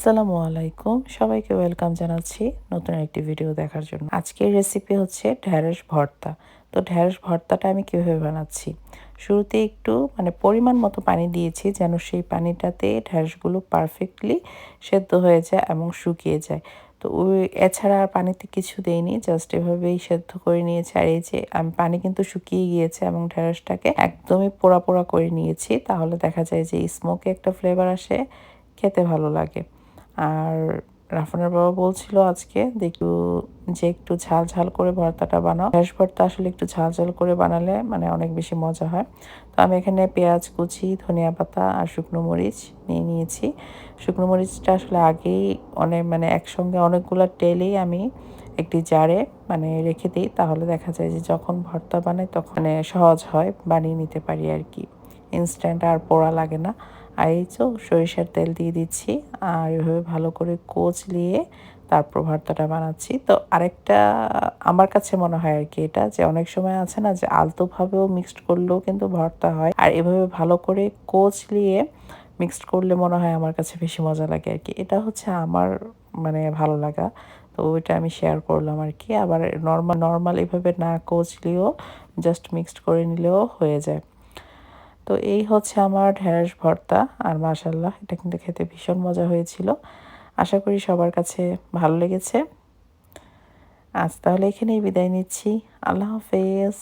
আসসালামু আলাইকুম, সবাইকে ওয়েলকাম জানাচ্ছি নতুন একটি ভিডিও দেখার জন্য। আজকের রেসিপি হচ্ছে ঢ্যাঁড়স ভর্তা। তো ঢ্যাঁড়স ভর্তাটা আমি কিভাবে বানাচ্ছি, শুরুতে একটু পরিমাণ মতো পানি দিয়েছি যেন সেই পানিটাতে ঢ্যাঁড়সগুলো পারফেক্টলি সেদ্ধ হয়ে যায় এবং শুকিয়ে যায়। তো এছাড়া আর পানিতে কিছু দেইনি, জাস্ট এভাবেই সেদ্ধ করে নিয়েছি। আর এই যে আমি পানি কিন্তু শুকিয়ে গিয়েছে এবং ঢ্যাঁড়সটাকে একদমই পোড়া পোড়া করে নিয়েছি, তাহলে দেখা যায় যে স্মোকি একটা ফ্লেভার আসে, খেতে ভালো লাগে। আর রাফানের বাবা বলছিল আজকে দেখু যে একটু ঝাল ঝাল করে ভর্তাটা বানাও। ঢ্যাঁড়স ভর্তা আসলে একটু ঝাল ঝাল করে বানালে অনেক বেশি মজা হয়। তো আমি এখানে পেঁয়াজ কুচি, ধনিয়া পাতা আর শুকনো মরিচ নিয়ে নিয়েছি। শুকনো মরিচটা আসলে আগেই একসঙ্গে অনেকগুলো টেলেই আমি একটি জারে রেখে দিই, তাহলে দেখা যায় যে যখন ভর্তা বানাই তখন সহজ হয়, বানিয়ে নিতে পারি আর কি। ইনস্ট্যান্ট আর পোড়া লাগে না। আর এই তো সরিষার তেল দিয়ে দিচ্ছি আর এভাবে ভালো করে কচলিয়ে তারপর ভর্তাটা বানাচ্ছি। তো আরেকটা আমার কাছে মনে হয় আর কি, এটা যে অনেক সময় আছে না যে আলতোভাবেও মিক্সড করলেও কিন্তু ভর্তা হয়, আর এভাবে ভালো করে কচলিয়ে মিক্সড করলে মনে হয় আমার কাছে বেশি মজা লাগে আর কি। এটা হচ্ছে আমার ভালো লাগা, তো ওইটা আমি শেয়ার করলাম আর কি। আবার নর্মাল এভাবে না কচলিয়েও জাস্ট মিক্সড করে নিলেও হয়ে যায়। তো এই হচ্ছে আমার ঢেঁড়স ভর্তা। আর মাশাআল্লাহ, এটা কিন্তু খেতে ভীষণ মজা হয়েছিল। আশা করি সবার কাছে ভালো লেগেছে। আজ তাহলে এখানেই বিদায় নিচ্ছি। আল্লাহ হাফেজ।